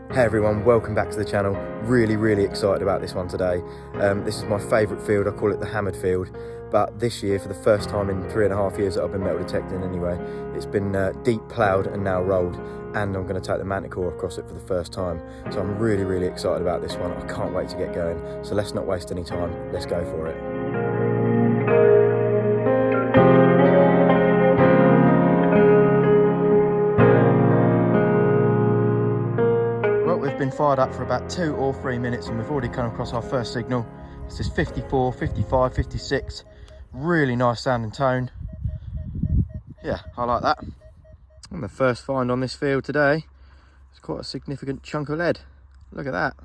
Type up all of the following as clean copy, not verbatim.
Hey everyone, welcome back to the channel. Really excited about this one today. This is my favourite field. I call it the hammered field, but this year, for the first time in 3.5 years that I've been metal detecting anyway, it's been deep ploughed and now rolled, and I'm going to take the Manticore across it for the first time. So I'm really excited about this one. I can't wait to get going. So let's not waste any time, let's go for it. We've been fired up for about 2 or 3 minutes and we've already come across our first signal. This is 54, 55, 56. Really nice sounding tone. Yeah, I like that. And the first find on this field today is quite a significant chunk of lead. Look at that.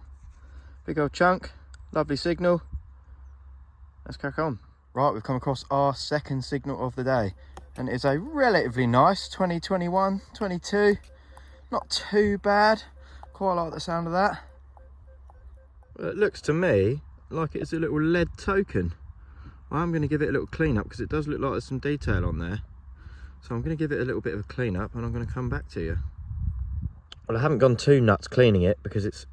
Big old chunk, lovely signal. Let's crack on. Right, we've come across our second signal of the day. And it's a relatively nice 2021, 22. Not too bad. Quite like the sound of that. Well, it looks to me like it's a little lead token. I'm going to give it a little clean up because it does look like there's some detail on there. So I'm going to give it a little bit of a clean up and I'm going to come back to you. Well, I haven't gone too nuts cleaning it because it's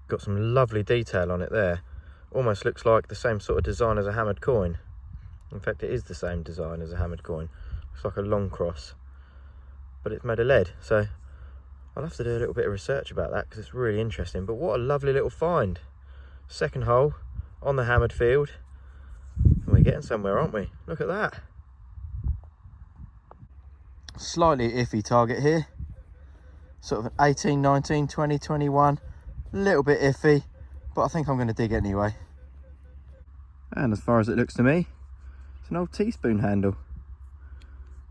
got some lovely detail on it there. Almost looks like the same sort of design as a hammered coin. In fact, it is the same design as a hammered coin. Looks like a long cross, but it's made of lead. So I'll have to do a little bit of research about that because it's really interesting. But what a lovely little find. Second hole on the hammered field. And we're getting somewhere, aren't we? Look at that. Slightly iffy target here. Sort of an 18, 19, 20, 21. A little bit iffy, but I think I'm going to dig anyway. And as far as it looks to me, it's an old teaspoon handle.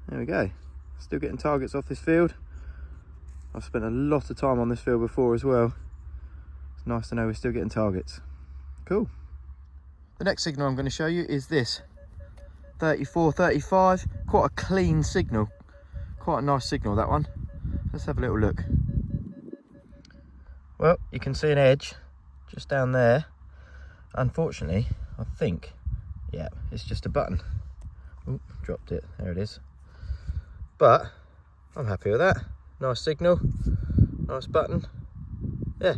There we go. Still getting targets off this field. I've spent a lot of time on this field before as well. It's nice to know we're still getting targets. Cool. The next signal I'm going to show you is this. 34, 35. Quite a clean signal. Quite a nice signal, that one. Let's have a little look. Well, you can see an edge just down there. Unfortunately, I think, yeah, it's just a button. Oop, dropped it. There it is. But I'm happy with that. Nice signal, nice button. Yeah,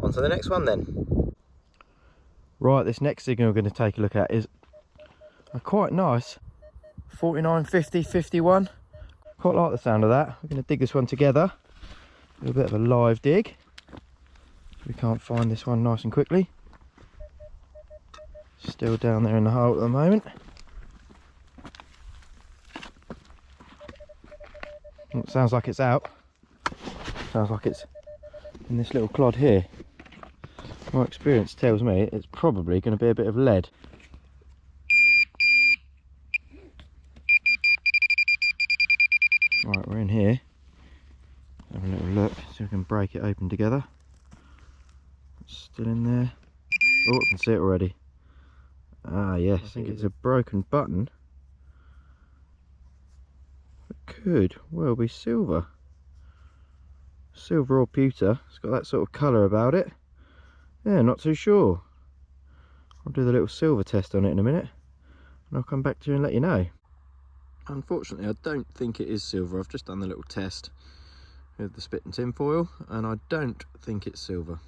on to the next one then. Right, this next signal we're going to take a look at is a quite nice 49, 50, 51. Quite like the sound of that. We're going to dig this one together. Do a bit of a live dig. We can't find this one nice and quickly. Still down there in the hole at the moment. It sounds like it's out. Sounds like it's in this little clod here. My experience tells me it's probably going to be a bit of lead. Right, we're in here. Have a little look, see if we can break it open together. It's still in there. Oh, I can see it already. Ah, yes, I think it's a broken button. It could well be silver. Silver or pewter. It's got that sort of colour about it. Yeah, not too sure. I'll do the little silver test on it in a minute and I'll come back to you and let you know. Unfortunately, I don't think it is silver. I've just done the little test with the spit and tin foil and I don't think it's silver.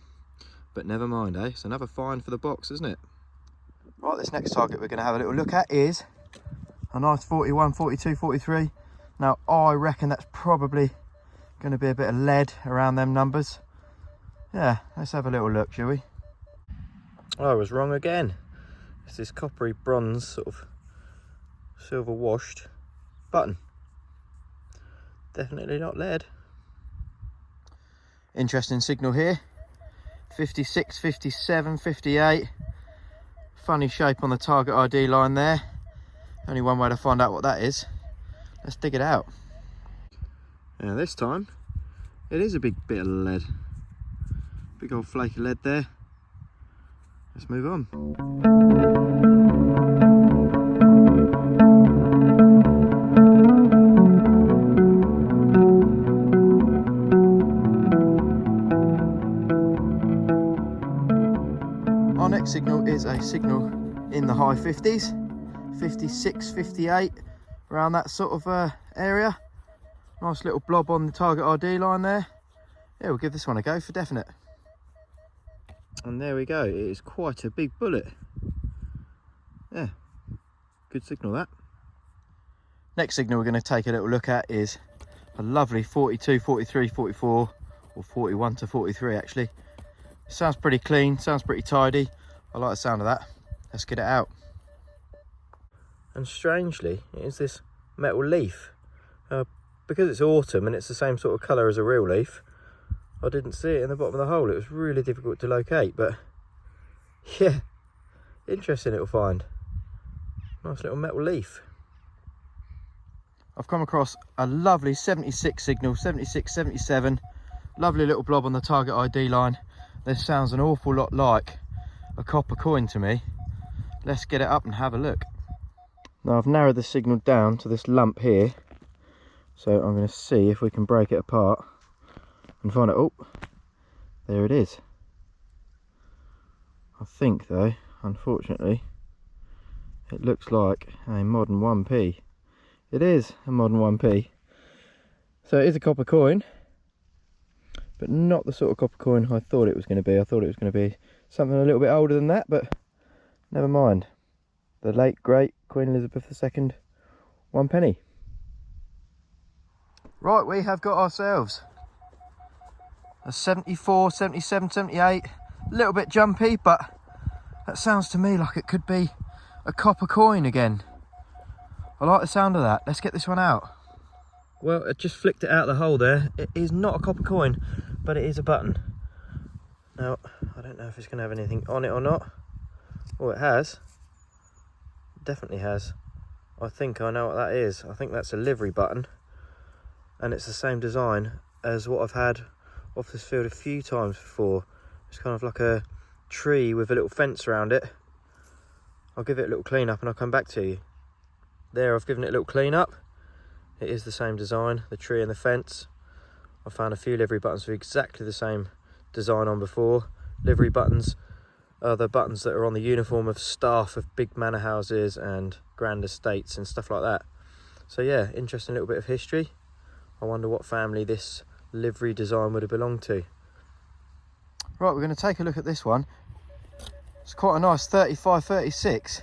But never mind, eh? It's another find for the box, isn't it? Right, this next target we're going to have a little look at is a nice 41, 42, 43. Now, I reckon that's probably going to be a bit of lead around them numbers. Yeah, let's have a little look, shall we? I was wrong again. It's this coppery bronze, sort of silver washed button. Definitely not lead. Interesting signal here. 56, 57, 58. Funny shape on the target ID line there. Only one way to find out what that is. Let's dig it out. Now this time, it is a big bit of lead. Big old flake of lead there. Let's move on. Our next signal is a signal in the high 50s. 56, 58, around that sort of area. Nice little blob on the target ID line there. yeah, we'll give this one a go for definite. And there we go, it is quite a big bullet. Yeah, good signal that. Next signal we're going to take a little look at is a lovely 42, 43, 44, or 41 to 43 actually. Sounds pretty clean, sounds pretty tidy. I like the sound of that. Let's get it out. And strangely, it is this metal leaf. Because it's autumn and it's the same sort of colour as a real leaf, I didn't see it in the bottom of the hole. It was really difficult to locate, but yeah, interesting little find. Nice little metal leaf. I've come across a lovely 76 signal, 76, 77. Lovely little blob on the target ID line. This sounds an awful lot like a copper coin to me. Let's get it up and have a look. Now I've narrowed the signal down to this lump here. So I'm going to see if we can break it apart and find it. Oh, there it is. I think though, unfortunately, it looks like a modern 1p. It is a modern 1p. So it is a copper coin, but not the sort of copper coin I thought it was going to be. I thought it was going to be something a little bit older than that, but never mind. The late great Queen Elizabeth II 1 penny. Right, we have got ourselves a 74, 77, 78. A little bit jumpy, but that sounds to me like it could be a copper coin again. I like the sound of that. Let's get this one out. Well, I just flicked it out of the hole there. It is not a copper coin, but it is a button. Now, I don't know if it's going to have anything on it or not. Oh, it has. Definitely has. I think I know what that is. I think that's a livery button. And it's the same design as what I've had off this field a few times before. It's kind of like a tree with a little fence around it. I'll give it a little clean up and I'll come back to you. There, I've given it a little clean up. It is the same design, the tree and the fence. I found a few livery buttons with exactly the same design on before. Livery buttons are the buttons that are on the uniform of staff of big manor houses and grand estates and stuff like that. So yeah, interesting little bit of history. I wonder what family this livery design would have belonged to. Right, we're going to take a look at this one. It's quite a nice 35, 36.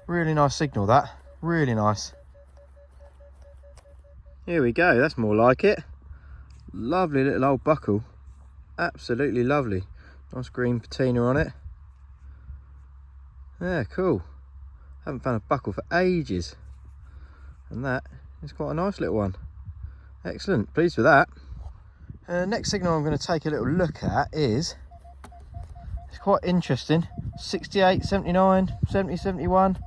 Really nice signal that, really nice. Here we go, that's more like it. Lovely little old buckle, absolutely lovely. Nice green patina on it. Yeah, cool. Haven't found a buckle for ages. And that is quite a nice little one. Excellent, pleased with that. Next signal I'm going to take a little look at is, it's quite interesting, 68, 79, 70, 71.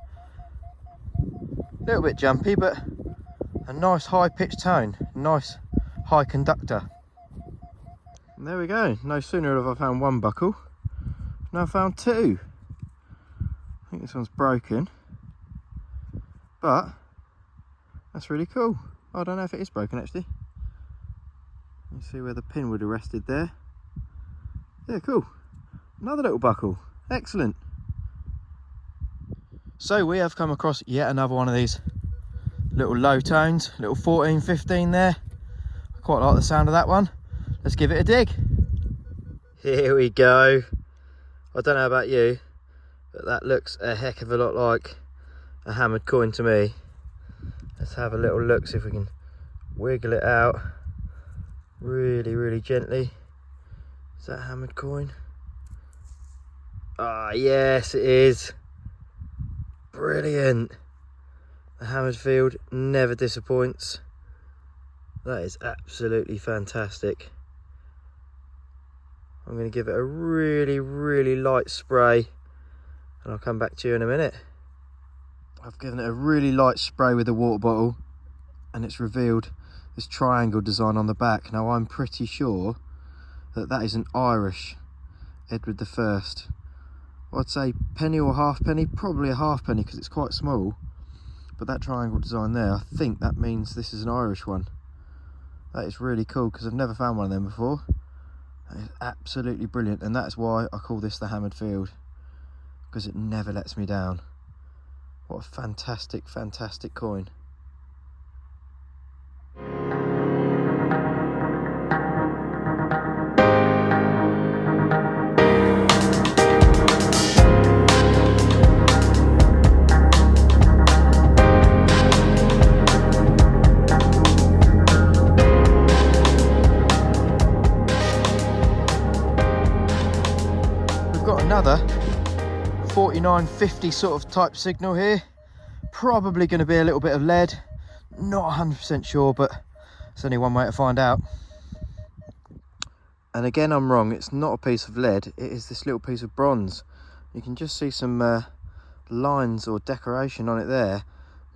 A little bit jumpy, but a nice high pitched tone, nice high conductor. And there we go, no sooner have I found one buckle, now I found two. I think this one's broken, but that's really cool. I don't know if it is broken actually. Let's see where the pin would have rested there. Yeah, cool. Another little buckle. Excellent. So we have come across yet another one of these little low tones, little 14, 15 there. I quite like the sound of that one. Let's give it a dig. Here we go. I don't know about you, but that looks a heck of a lot like a hammered coin to me. Let's have a little look, see if we can wiggle it out really, really gently. Is that a hammered coin? Ah, yes, it is. Brilliant. The hammered field never disappoints. That is absolutely fantastic. I'm going to give it a really, really light spray and I'll come back to you in a minute. I've given it a really light spray with a water bottle and it's revealed this triangle design on the back. Now I'm pretty sure that that is an Irish Edward I. I'd say penny or halfpenny, probably a halfpenny because it's quite small. But that triangle design there, I think that means this is an Irish one. That is really cool because I've never found one of them before. That is absolutely brilliant, and that's why I call this the hammered field, because it never lets me down. What a fantastic, fantastic coin. another 4950 sort of type signal here. Probably going to be a little bit of lead, not 100% sure, but it's only one way to find out. And again, I'm wrong, it's not a piece of lead, it is this little piece of bronze. You can just see some lines or decoration on it there.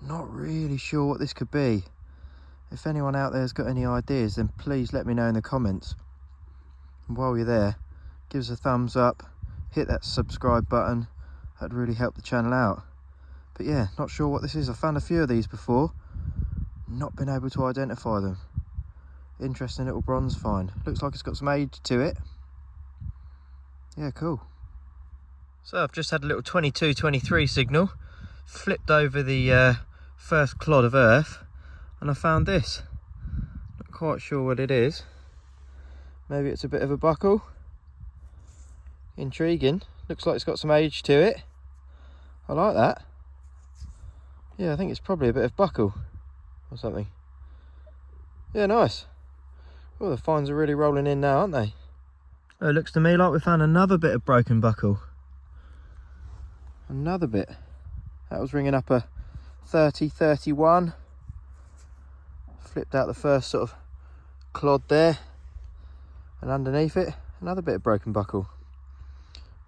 Not really sure what this could be. If anyone out there has got any ideas, then please let me know in the comments. And while you're there, give us a thumbs up, hit that subscribe button, that'd really help the channel out. But yeah, not sure what this is. I've found a few of these before, not been able to identify them. Interesting little bronze find. Looks like it's got some age to it. Yeah, cool. So I've just had a little 22-23 signal, flipped over the first clod of earth, and I found this. Not quite sure what it is. Maybe it's a bit of a buckle. Intriguing. Looks like it's got some age to it. I like that. Yeah, I think it's probably a bit of buckle or something. Yeah, nice. Oh, the finds are really rolling in now, aren't they? Oh, it looks to me like we found another bit of broken buckle. Another bit. That was ringing up a 30-31. Flipped out the first sort of clod there, and underneath it another bit of broken buckle.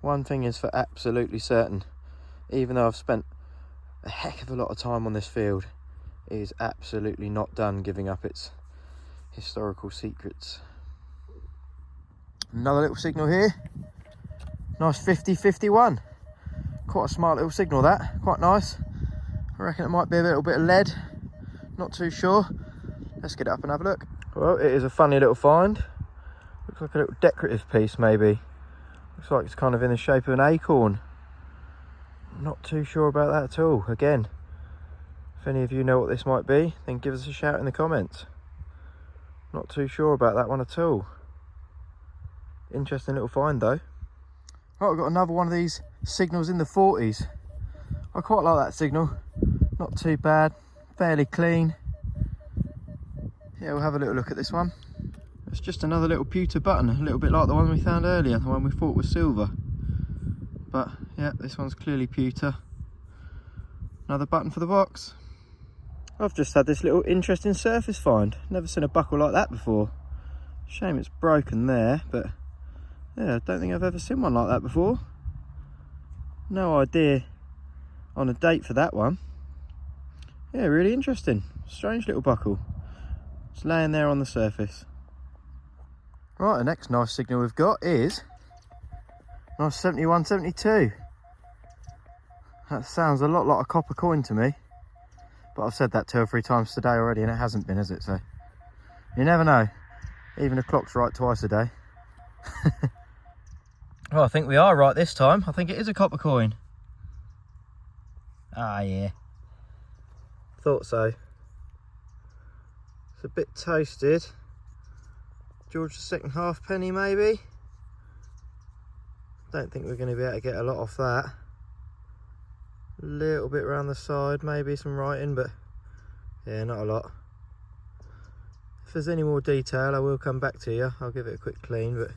One thing is for absolutely certain, even though I've spent a heck of a lot of time on this field, it is absolutely not done giving up its historical secrets. Another little signal here. Nice 50-51. Quite a smart little signal, that. Quite nice. I reckon it might be a little bit of lead. Not too sure. Let's get it up and have a look. Well, it is a funny little find. Looks like a little decorative piece, maybe. Looks like it's kind of in the shape of an acorn. Not too sure about that at all. Again, if any of you know what this might be, then give us a shout in the comments. Not too sure about that one at all. Interesting little find though. Right, we've got another one of these signals in the 40s. I quite like that signal. Not too bad, fairly clean. Yeah, we'll have a little look at this one. It's just another little pewter button, a little bit like the one we found earlier, the one we thought was silver. But yeah, this one's clearly pewter. Another button for the box. I've just had this little interesting surface find. Never seen a buckle like that before. Shame it's broken there, but yeah, I don't think I've ever seen one like that before. No idea on a date for that one. Yeah, really interesting. Strange little buckle. It's laying there on the surface. Right, the next nice signal we've got is nice 71-72. That sounds a lot like a copper coin to me, but I've said that 2 or 3 times today already and it hasn't been, has it? So you never know. Even the clock's right twice a day. Well, I think we are right this time. I think it is a copper coin. Ah, yeah. Thought so. It's a bit toasted. George II halfpenny maybe. Don't think we're going to be able to get a lot off that. A little bit around the side, maybe some writing, but yeah, not a lot. If there's any more detail, I will come back to you. I'll give it a quick clean, but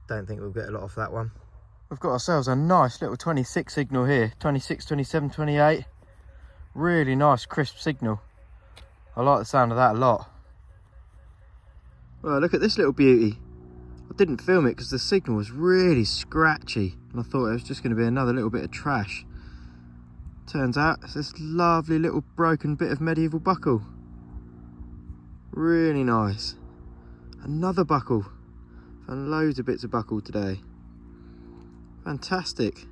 don't think we'll get a lot off that one. We've got ourselves a nice little 26 signal here. 26, 27, 28. Really nice crisp signal. I like the sound of that a lot. Well, look at this little beauty. I didn't film it because the signal was really scratchy and I thought it was just going to be another little bit of trash. Turns out it's this lovely little broken bit of medieval buckle. Really nice. Another buckle. Found loads of bits of buckle today. Fantastic.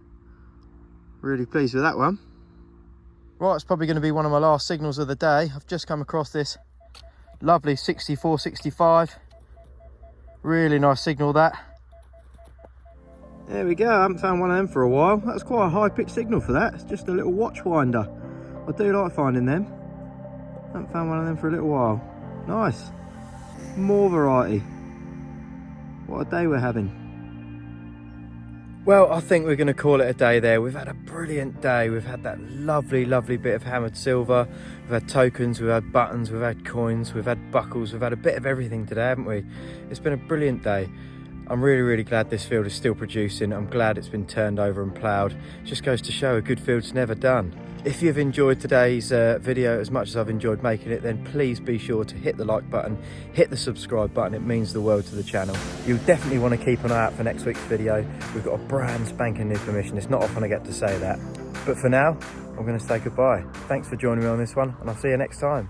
Really pleased with that one. Right, it's probably going to be one of my last signals of the day. I've just come across this lovely 64-65. Really nice signal, that. There we go. I haven't found one of them for a while. That's quite a high pitched signal for that. It's just a little watch winder. I do like finding them. Haven't found one of them for a little while. Nice. More variety. What a day we're having. Well, I think we're going to call it a day there. We've had a brilliant day. We've had that lovely, lovely bit of hammered silver. We've had tokens, we've had buttons, we've had coins, we've had buckles. We've had a bit of everything today, haven't we? It's been a brilliant day. I'm really glad this field is still producing. I'm glad it's been turned over and ploughed. Just goes to show a good field's never done. If you've enjoyed today's video as much as I've enjoyed making it, then please be sure to hit the like button, hit the subscribe button. It means the world to the channel. You'll definitely want to keep an eye out for next week's video. We've got a brand spanking new permission. It's not often I get to say that. But for now, I'm going to say goodbye. Thanks for joining me on this one, and I'll see you next time.